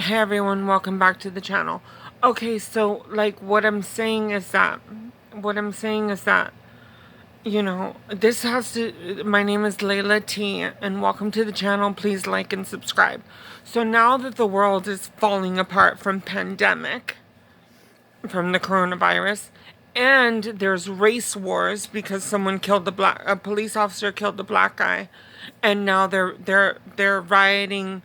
Hey everyone, welcome back to the channel. Okay, so like what I'm saying is that this has to my name is Layla T and welcome to the channel. Please like and subscribe. So now that the world is falling apart from pandemic, from the coronavirus, and there's race wars because a police officer killed the black guy, and now they're rioting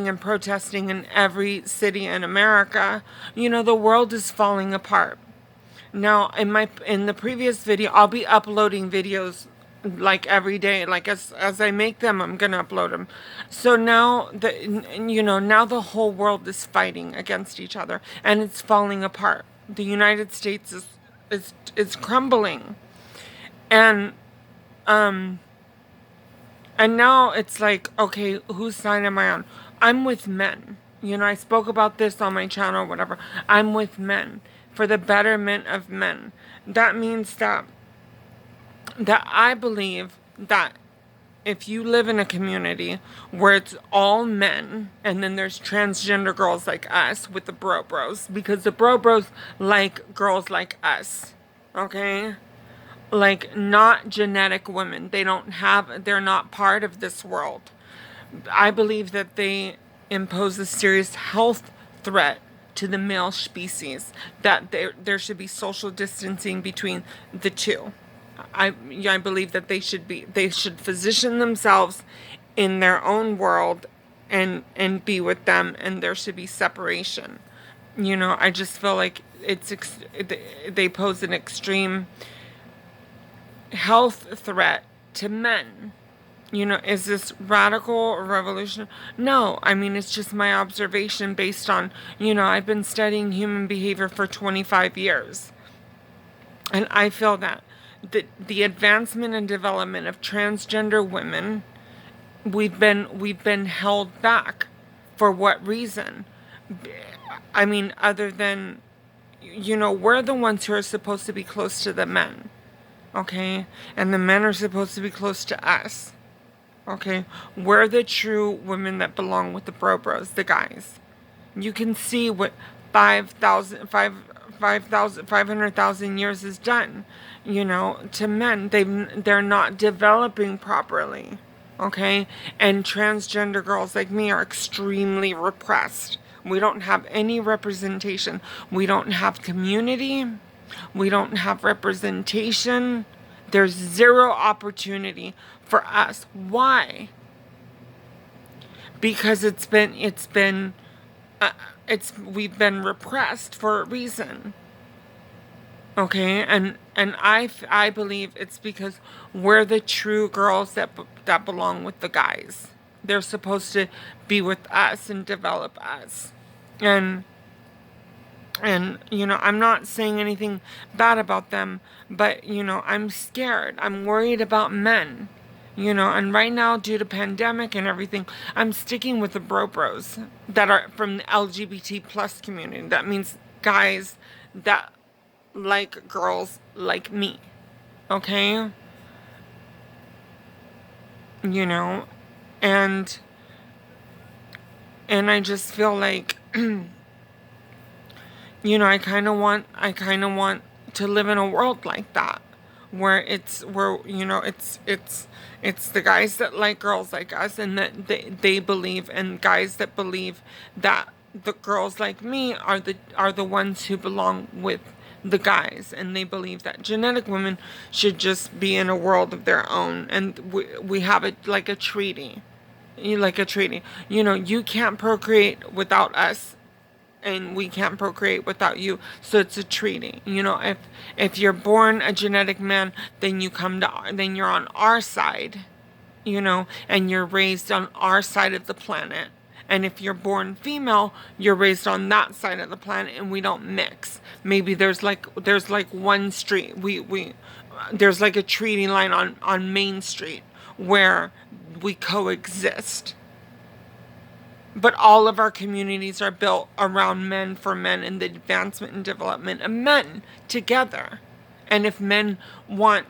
and protesting in every city in America. The world is falling apart. Now, in the previous video, I'll be uploading videos like every day. Like as I make them, I'm gonna upload them. So now the whole world is fighting against each other, and it's falling apart. The United States is crumbling, and and now it's like, okay, whose side am I on? I'm with men. I spoke about this on my channel, whatever. I'm with men for the betterment of men. That means that I believe that if you live in a community where it's all men and then there's transgender girls like us with the bros, because the bros like girls like us, okay? Like, not genetic women. They're not part of this world. I believe that they impose a serious health threat to the male species, that there should be social distancing between the two. I believe that they should position themselves in their own world and be with them, and there should be separation. I just feel like they pose an extreme health threat to men. Is this radical or revolution? No, I mean, it's just my observation based on, I've been studying human behavior for 25 years. And I feel that the advancement and development of transgender women, we've been held back. For what reason? I mean, other than, we're the ones who are supposed to be close to the men. Okay? And the men are supposed to be close to us. Okay? We're the true women that belong with the bros, the guys. You can see what 500,000 years has done, to men. They're not developing properly. Okay? And transgender girls like me are extremely repressed. We don't have any representation. We don't have community. We don't have representation. There's zero opportunity for us. Why? Because we've been repressed for a reason. Okay, and I believe it's because we're the true girls that belong with the guys. They're supposed to be with us and develop us. And I'm not saying anything bad about them, but I'm scared. I'm worried about men. And right now, due to pandemic and everything, I'm sticking with the bros that are from the LGBT plus community. That means guys that like girls like me. Okay? And I just feel like I kind of want to live in a world like that, where it's the guys that like girls like us, and that they believe, and guys that believe that the girls like me are the ones who belong with the guys, and they believe that genetic women should just be in a world of their own, and we have it like a treaty. You can't procreate without us, and we can't procreate without you. So it's a treaty. If you're born a genetic man, then you're on our side, and you're raised on our side of the planet. And if you're born female, you're raised on that side of the planet, and we don't mix. Maybe there's like one street. There's like a treaty line on Main Street where we coexist. But all of our communities are built around men, for men, and the advancement and development of men together. And if men want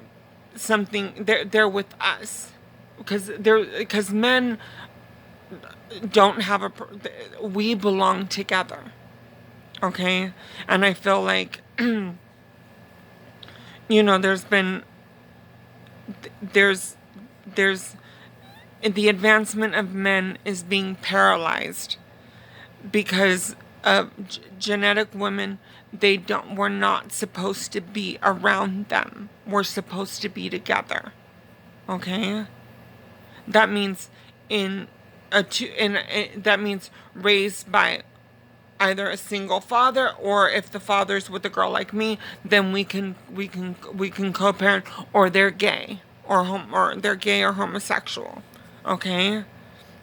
something, they're with us, because men don't have we belong together. Okay? And I feel like, there's been, there's, there's, the advancement of men is being paralyzed because of genetic women. We're not supposed to be around them. We're supposed to be together. Okay? That means that means raised by either a single father, or if the father's with a girl like me, then we can co-parent, or they're gay or they're gay or homosexual. Okay?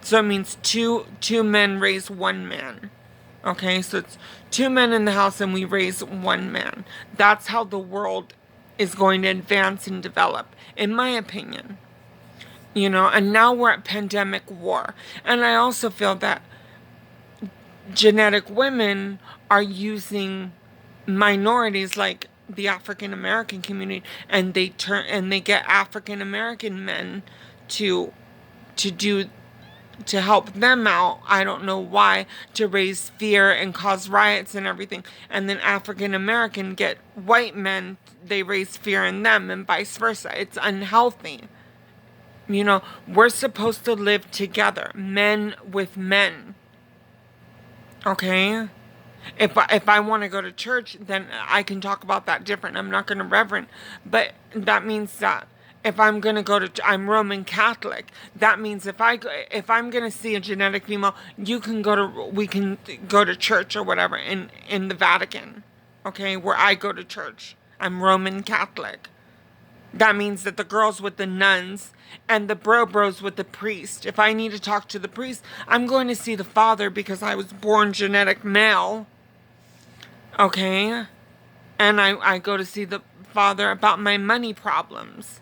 So it means two men raise one man. Okay? So it's two men in the house and we raise one man. That's how the world is going to advance and develop, in my opinion. And now we're at pandemic war. And I also feel that genetic women are using minorities like the African American community, and they get African American men to do to help them out. I don't know why, to raise fear and cause riots and everything. And then African American get white men, they raise fear in them, and vice versa. It's unhealthy. We're supposed to live together, men with men. Okay? If I want to go to church, then I can talk about that different. I'm not going to reverend. But that means that if I'm going to I'm Roman Catholic. That means if I'm going to see a genetic female, we can go to church or whatever in the Vatican. Okay? Where I go to church. I'm Roman Catholic. That means that the girls with the nuns and the bros with the priest. If I need to talk to the priest, I'm going to see the father because I was born genetic male. Okay? And I go to see the father about my money problems.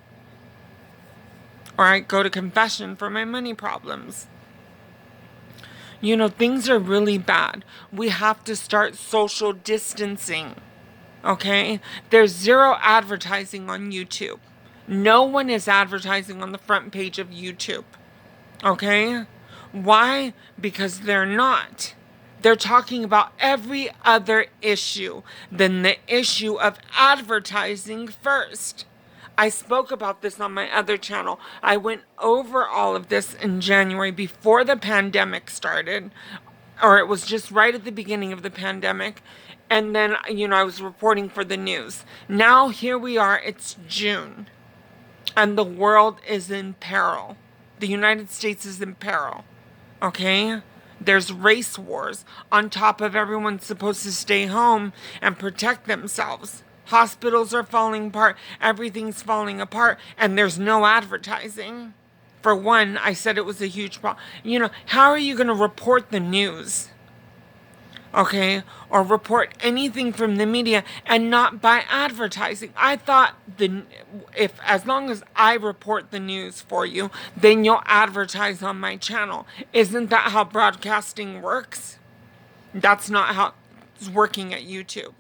Or I go to confession for my money problems. Things are really bad. We have to start social distancing. Okay? There's zero advertising on YouTube. No one is advertising on the front page of YouTube. Okay? Why? Because they're not. They're talking about every other issue than the issue of advertising first. I spoke about this on my other channel. I went over all of this in January before the pandemic started, or it was just right at the beginning of the pandemic. And then, I was reporting for the news. Now, here we are, it's June. And the world is in peril. The United States is in peril. Okay? There's race wars on top of everyone's supposed to stay home and protect themselves. Hospitals are falling apart. Everything's falling apart. And there's no advertising. For one, I said it was a huge problem. How are you going to report the news? Okay, or report anything from the media and not by advertising? I thought as long as I report the news for you, then you'll advertise on my channel. Isn't that how broadcasting works? That's not how it's working at YouTube.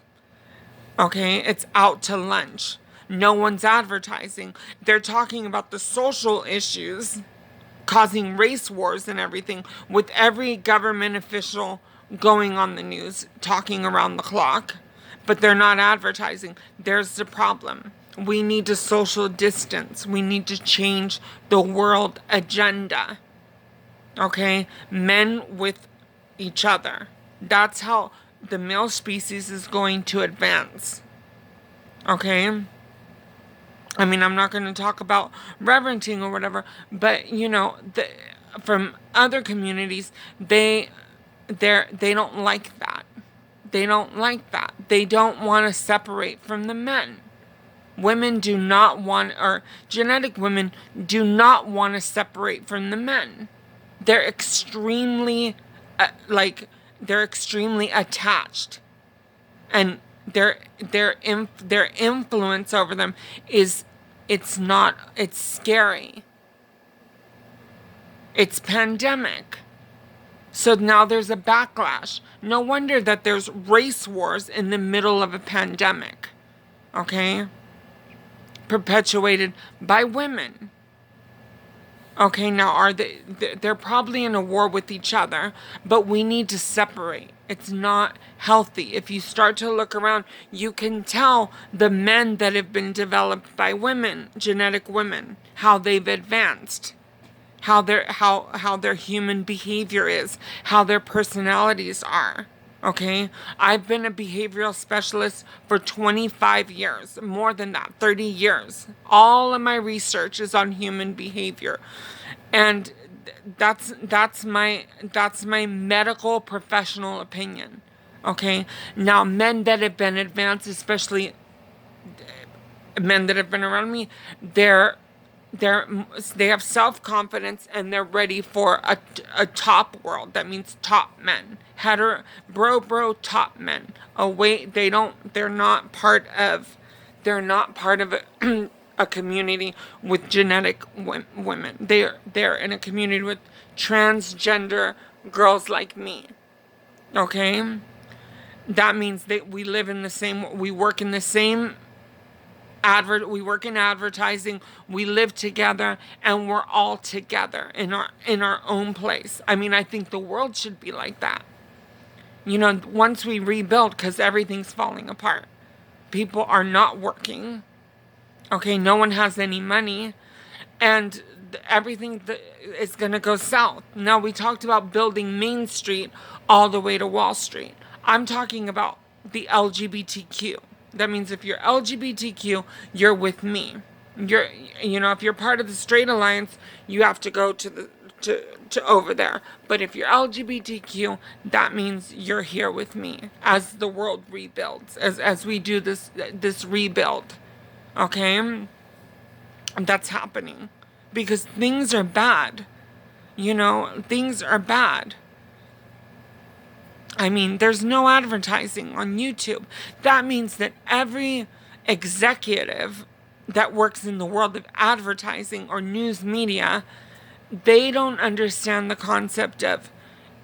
Okay, it's out to lunch. No one's advertising. They're talking about the social issues causing race wars and everything, with every government official going on the news, talking around the clock, but they're not advertising. There's the problem. We need to social distance. We need to change the world agenda. Okay? Men with each other. That's how the male species is going to advance. Okay? I mean, I'm not going to talk about reverencing or whatever, but, from other communities, they don't like that. They don't like that. They don't want to separate from the men. Women do not want, or genetic women do not want to separate from the men. They're extremely, they're extremely attached, and their influence over them it's scary. It's pandemic. So now there's a backlash. No wonder that there's race wars in the middle of a pandemic. Okay? Perpetuated by women. Okay, now they're probably in a war with each other, but we need to separate. It's not healthy. If you start to look around, you can tell the men that have been developed by women, genetic women, how they've advanced, how their human behavior is, how their personalities are. Okay? I've been a behavioral specialist for 25 years, more than that, 30 years. All of my research is on human behavior. And that's my medical professional opinion. Okay? Now men that have been advanced, especially men that have been around me, they're they're they have self-confidence and they're ready for a top world. That means top men, bro top men. Away, they're not part of a community with genetic women. They're in a community with transgender girls like me. Okay, that means that we work in the same we work in advertising, we live together, and we're all together in our own place. I mean, I think the world should be like that. Once we rebuild, because everything's falling apart. People are not working. Okay, no one has any money, and everything is going to go south. Now, we talked about building Main Street all the way to Wall Street. I'm talking about the LGBTQ. That means if you're LGBTQ, you're with me. If you're part of the Straight Alliance, you have to go to over there. But if you're LGBTQ, that means you're here with me as the world rebuilds, as we do this rebuild. Okay? That's happening because things are bad. Things are bad. I mean, there's no advertising on YouTube. That means that every executive that works in the world of advertising or news media, they don't understand the concept of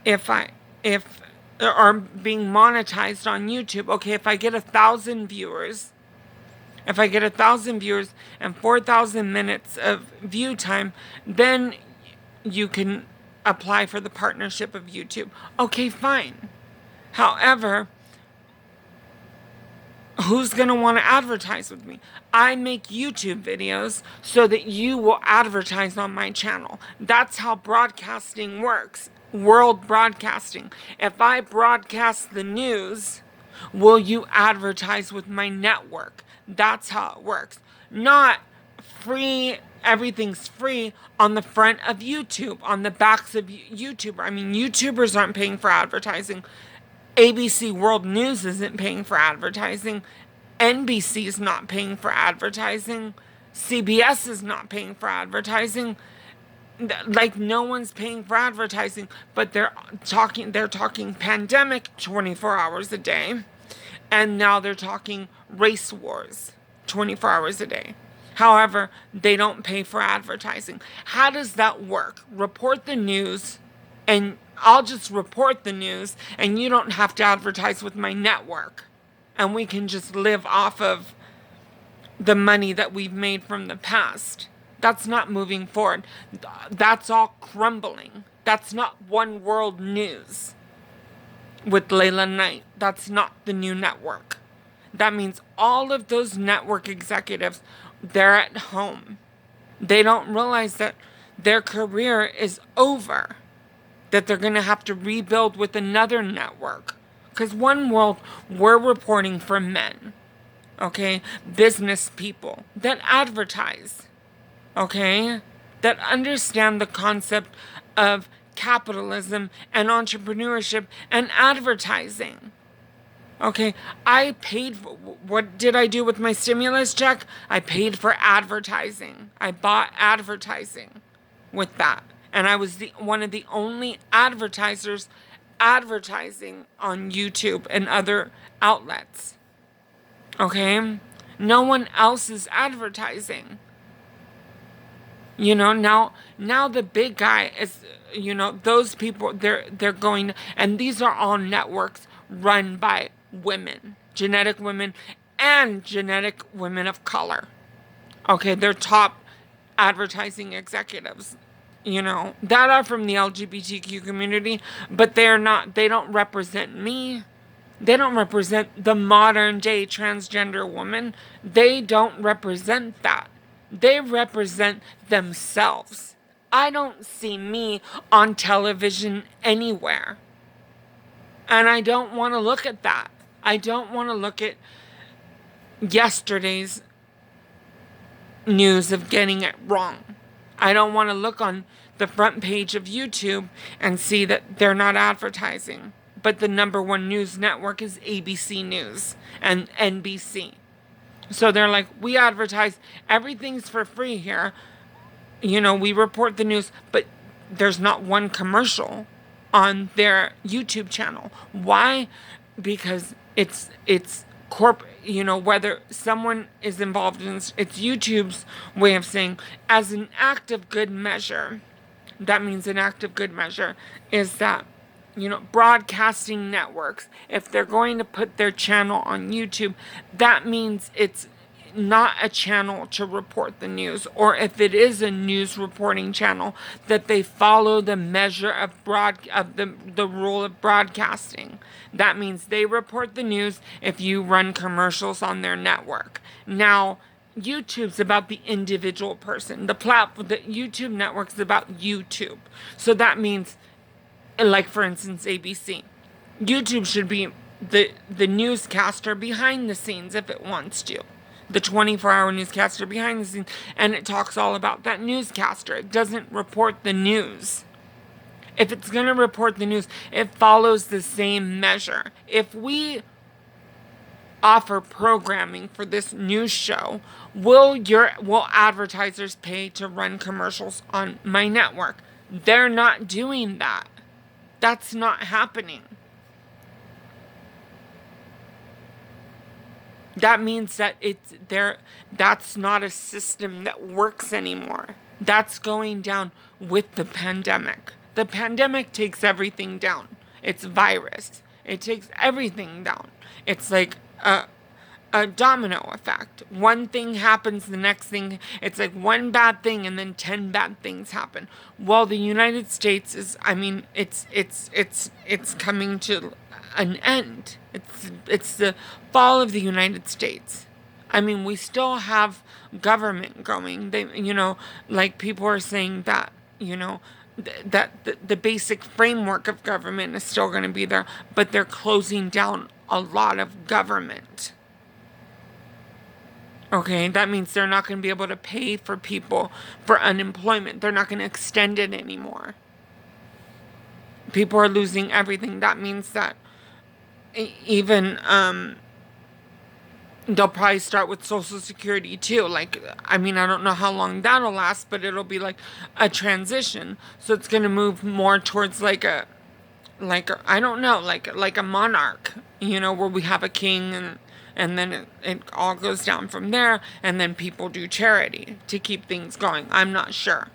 if are being monetized on YouTube. Okay, if I get 1,000 viewers, and 4,000 minutes of view time, then you can apply for the partnership of YouTube. Okay, fine. However, who's going to want to advertise with me? I make YouTube videos so that you will advertise on my channel. That's how broadcasting works. World broadcasting. If I broadcast the news, will you advertise with my network? That's how it works. Not free, everything's free on the front of YouTube, on the backs of YouTube. I mean, YouTubers aren't paying for advertising. ABC World News isn't paying for advertising. NBC is not paying for advertising. CBS is not paying for advertising. Like, no one's paying for advertising, but they're talking pandemic 24 hours a day. And now they're talking race wars 24 hours a day. However, they don't pay for advertising. How does that work? Report the news, and I'll just report the news, and you don't have to advertise with my network. And we can just live off of the money that we've made from the past. That's not moving forward. That's all crumbling. That's not One World News with Layla Knight. That's not the new network. That means all of those network executives, they're at home. They don't realize that their career is over, that they're going to have to rebuild with another network. Because One World, we're reporting for men, okay? Business people that advertise, okay? That understand the concept of capitalism and entrepreneurship and advertising. Okay, I paid for, what did I do with my stimulus check? I paid for advertising. I bought advertising with that. And I was one of the only advertisers advertising on YouTube and other outlets. Okay? No one else is advertising. Now the big guy is, those people, they're going, and these are all networks run by women, genetic women, and genetic women of color. Okay, they're top advertising executives. that are from the LGBTQ community, but they don't represent me. They don't represent the modern day transgender woman. They don't represent that. They represent themselves. I don't see me on television anywhere. And I don't want to look at that. I don't want to look at yesterday's news of getting it wrong. I don't want to look on the front page of YouTube and see that they're not advertising. But the number one news network is ABC News and NBC. So they're like, we advertise, everything's for free here. We report the news, but there's not one commercial on their YouTube channel. Why? Because it's whether someone is involved in this, it's YouTube's way of saying, as an act of good measure. That means an act of good measure is that, broadcasting networks, if they're going to put their channel on YouTube, that means it's not a channel to report the news, or if it is a news reporting channel, that they follow the measure of the rule of broadcasting. That means they report the news if you run commercials on their network. Now, YouTube's about the individual person. The YouTube network's about YouTube. So that means, like for instance, ABC. YouTube should be the newscaster behind the scenes if it wants to. The 24-hour newscaster behind the scenes, and it talks all about that newscaster. It doesn't report the news. If it's going to report the news, it follows the same measure. If we offer programming for this news show, will advertisers pay to run commercials on my network? They're not doing that. That's not happening. That means that that's not a system that works anymore. That's going down with the pandemic. The pandemic takes everything down. It's virus. It takes everything down. It's like a domino effect. One thing happens, the next thing, it's like one bad thing and then 10 bad things happen. Well, the United States is, it's coming to an end. It's the fall of the United States. We still have government going. They, like people are saying that, that the basic framework of government is still going to be there, but they're closing down a lot of government. Okay, that means they're not going to be able to pay for people for unemployment. They're not going to extend it anymore. People are losing everything. That means that even they'll probably start with Social Security too. I don't know how long that'll last, but it'll be like a transition. So it's going to move more towards like a monarch, where we have a king and then it all goes down from there, and then people do charity to keep things going. I'm not sure.